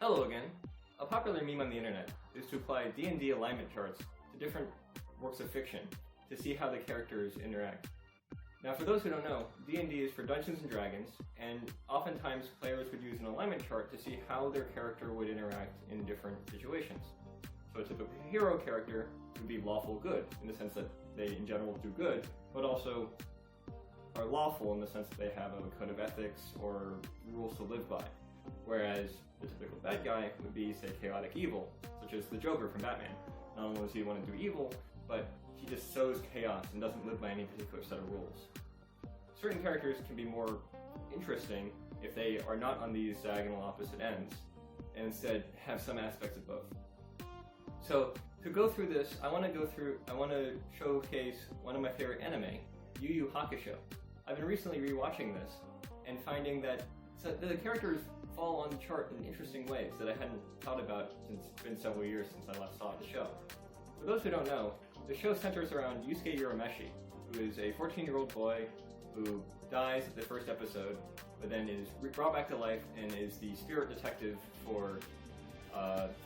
Hello again. A popular meme on the internet is to apply D&D alignment charts to different works of fiction to see how the characters interact. Now for those who don't know, D&D is for Dungeons & Dragons, and oftentimes players would use an alignment chart to see how their character would interact in different situations. So a typical hero character would be lawful good, in the sense that they in general do good, but also are lawful in the sense that they have a code of ethics or rules to live by. Whereas the typical bad guy would be, say, chaotic evil, such as the Joker from Batman. Not only does he want to do evil, but he just sows chaos and doesn't live by any particular set of rules. Certain characters can be more interesting if they are not on these diagonal opposite ends, and instead have some aspects of both. So, to go through this, I want to showcase one of my favorite anime, Yu Hakusho. I've been recently rewatching this, and finding that the characters fall on the chart in interesting ways that I hadn't thought about since it's been several years since I last saw the show. For those who don't know, the show centers around Yusuke Urameshi, who is a 14-year-old boy who dies at the first episode, but then is brought back to life and is the spirit detective for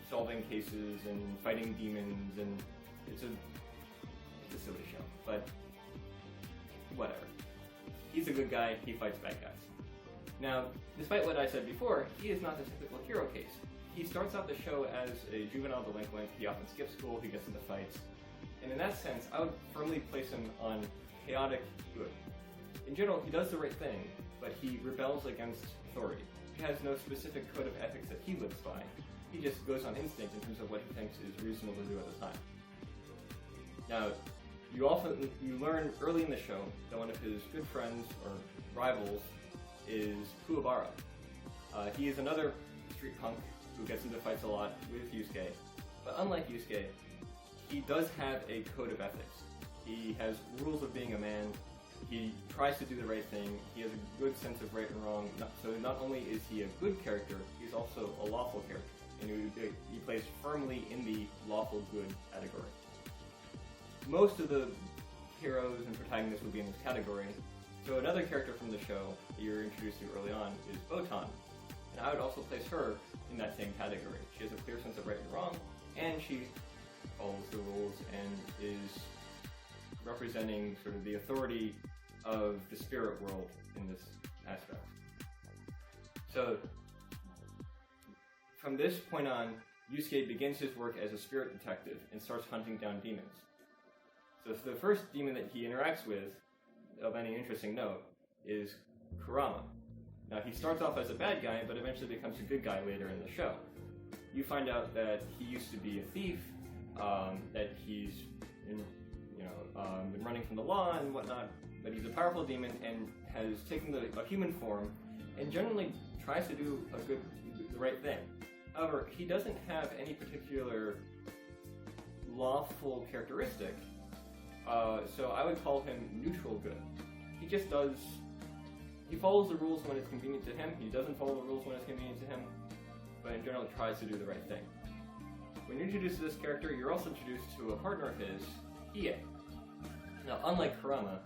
solving cases and fighting demons, and it's a silly show, but whatever. He's a good guy, he fights bad guys. Now, despite what I said before, he is not the typical hero case. He starts out the show as a juvenile delinquent, he often skips school, he gets into fights, and in that sense, I would firmly place him on chaotic good. In general, he does the right thing, but he rebels against authority. He has no specific code of ethics that he lives by. He just goes on instinct in terms of what he thinks is reasonable to do at the time. Now, you learn early in the show that one of his good friends, or rivals, is Kuwabara. He is another street punk who gets into fights a lot with Yusuke, but unlike Yusuke, he does have a code of ethics. He has rules of being a man, he tries to do the right thing, he has a good sense of right and wrong, so not only is he a good character, he's also a lawful character, and he plays firmly in the lawful good category. Most of the heroes and protagonists would be in this category, so another character from the show that you're introduced to early on is Bodan, and I would also place her in that same category. She has a clear sense of right and wrong, and she follows the rules and is representing sort of the authority of the spirit world in this aspect. So, from this point on, Yusuke begins his work as a spirit detective and starts hunting down demons. So the first demon that he interacts with, of any interesting note, is Kurama. Now he starts off as a bad guy, but eventually becomes a good guy later in the show. You find out that he used to be a thief, that he's been running from the law and whatnot, but he's a powerful demon and has taken a human form and generally tries to do the right thing. However, he doesn't have any particular lawful characteristic, so I would call him neutral good. He follows the rules when it's convenient to him, he doesn't follow the rules when it's convenient to him, but in general tries to do the right thing. When you're introduced to this character, you're also introduced to a partner of his, Hiei. Now, unlike Kurama,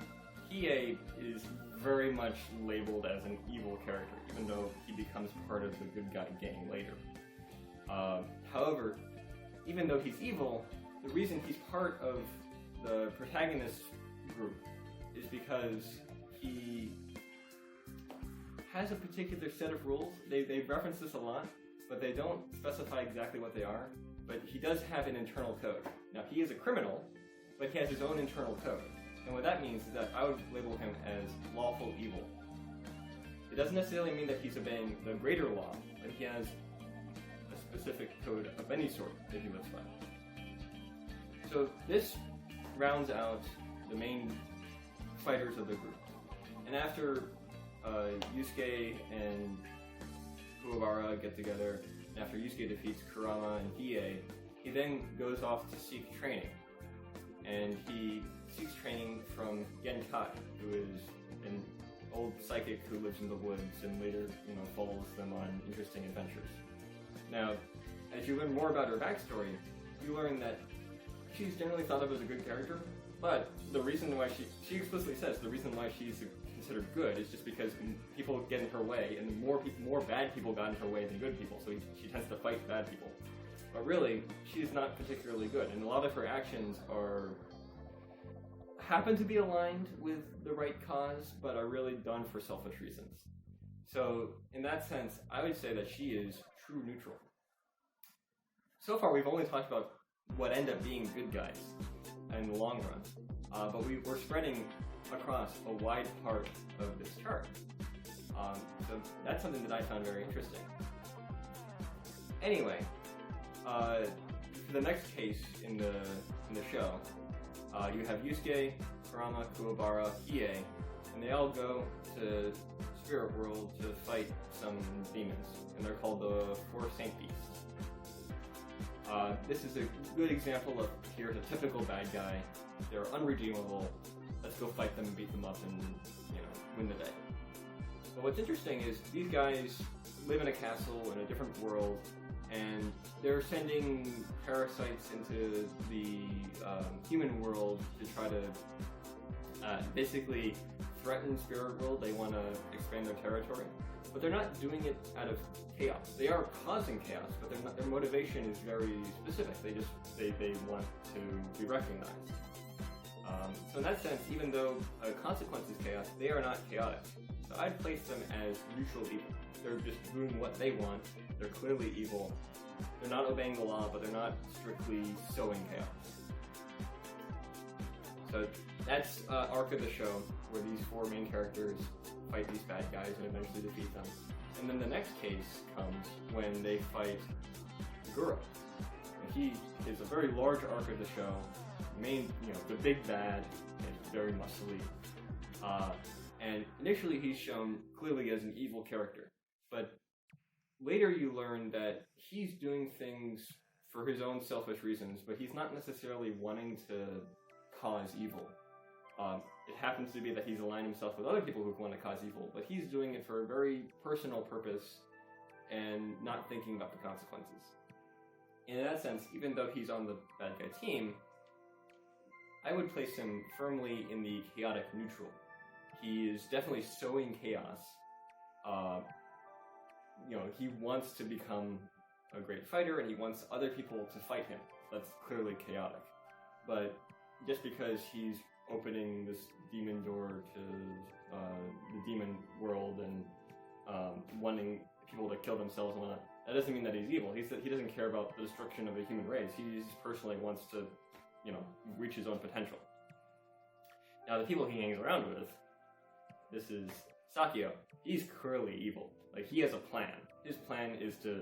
Hiei is very much labeled as an evil character, even though he becomes part of the good guy gang later. However, even though he's evil, the reason he's part of the protagonist group is because he has a particular set of rules. They reference this a lot, but they don't specify exactly what they are. But he does have an internal code. Now, he is a criminal, but he has his own internal code. And what that means is that I would label him as lawful evil. It doesn't necessarily mean that he's obeying the greater law, but he has a specific code of any sort that he lives by. So this rounds out the main fighters of the group. And after Yusuke and Kuwabara get together, and after Yusuke defeats Kurama and Hiei, he then goes off to seek training. And he seeks training from Genkai, who is an old psychic who lives in the woods and later, follows them on interesting adventures. Now, as you learn more about her backstory, you learn that she's generally thought of as a good character, but the reason why she explicitly says the reason why she's a considered good is just because people get in her way, and more bad people got in her way than good people, so she tends to fight bad people. But really, she's not particularly good, and a lot of her actions happen to be aligned with the right cause, but are really done for selfish reasons. So, in that sense, I would say that she is true neutral. So far, we've only talked about what end up being good guys in the long run, but we're spreading across a wide part of this chart. So that's something that I found very interesting. Anyway, for the next case in the show, you have Yusuke, Kurama, Kuwabara, Hiei, and they all go to Spirit World to fight some demons, and they're called the Four Saint Beasts. This is a good example of, here's a typical bad guy, they're unredeemable, let's go fight them and beat them up and, win the day. But what's interesting is these guys live in a castle in a different world, and they're sending parasites into the human world to try to basically threaten Spirit World. They want to expand their territory, but they're not doing it out of chaos. They are causing chaos, but their motivation is very specific. They want to be recognized. So in that sense, even though consequence is chaos, they are not chaotic. So I'd place them as neutral evil. They're just doing what they want. They're clearly evil. They're not obeying the law, but they're not strictly sowing chaos. So that's arc of the show, where these four main characters fight these bad guys and eventually defeat them. And then the next case comes when they fight Guro. And he is a very large arc of the show. The big bad, and very muscly. And initially he's shown clearly as an evil character, but later you learn that he's doing things for his own selfish reasons, but he's not necessarily wanting to cause evil. It happens to be that he's aligned himself with other people who want to cause evil, but he's doing it for a very personal purpose and not thinking about the consequences. And in that sense, even though he's on the bad guy team, I would place him firmly in the chaotic neutral. He is definitely sowing chaos. He wants to become a great fighter, and he wants other people to fight him. That's clearly chaotic. But just because he's opening this demon door to the demon world and wanting people to kill themselves and whatnot, that doesn't mean that he's evil. He doesn't care about the destruction of the human race. He just personally wants to, reach his own potential. Now, the people he hangs around with, this is Sakio. He's clearly evil. He has a plan. His plan is to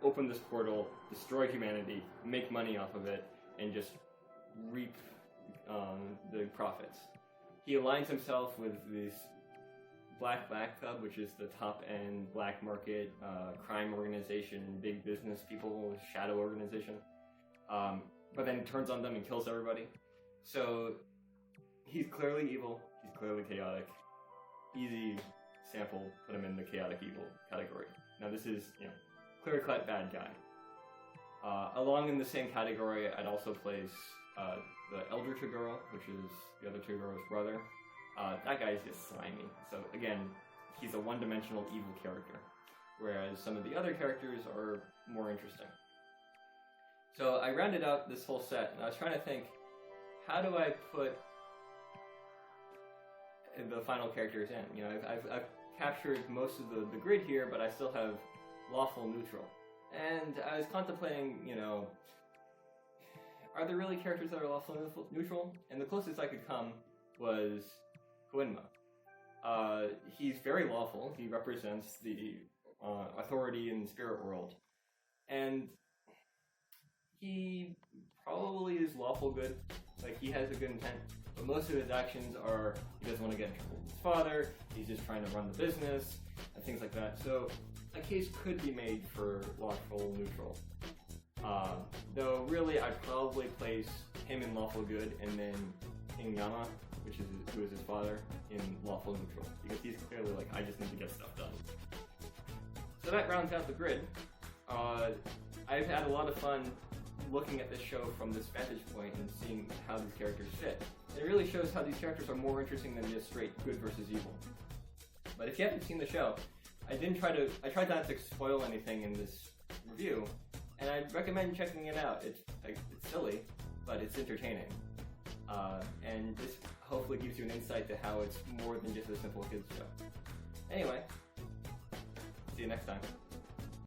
open this portal, destroy humanity, make money off of it, and just reap the profits. He aligns himself with this Black Club, which is the top-end black market crime organization, big business people, shadow organization, but then turns on them and kills everybody. So he's clearly evil, he's clearly chaotic. Easy sample, put him in the chaotic evil category. Now this is, clear-cut bad guy. Along in the same category, I'd also place the Elder Toguro, which is the other Togoro's brother. That guy is just slimy. So again, he's a one-dimensional evil character, whereas some of the other characters are more interesting. So I rounded out this whole set, and I was trying to think, how do I put the final characters in? I've captured most of the grid here, but I still have lawful neutral. And I was contemplating, are there really characters that are lawful neutral? And the closest I could come was Koenma. He's very lawful. He represents the authority in the spirit world. And he probably is lawful good. He has a good intent. But most of his actions are, he doesn't want to get in trouble with his father, he's just trying to run the business, and things like that. So a case could be made for lawful neutral. Though really I'd probably place him in lawful good and then Ingama, who is his father, in lawful neutral. Because he's clearly I just need to get stuff done. So that rounds out the grid. I've had a lot of fun looking at this show from this vantage point and seeing how these characters fit. It really shows how these characters are more interesting than just straight good versus evil. But if you haven't seen the show, I tried not to spoil anything in this review, and I recommend checking it out. It's silly, but it's entertaining. And this hopefully gives you an insight to how it's more than just a simple kids show. Anyway, see you next time.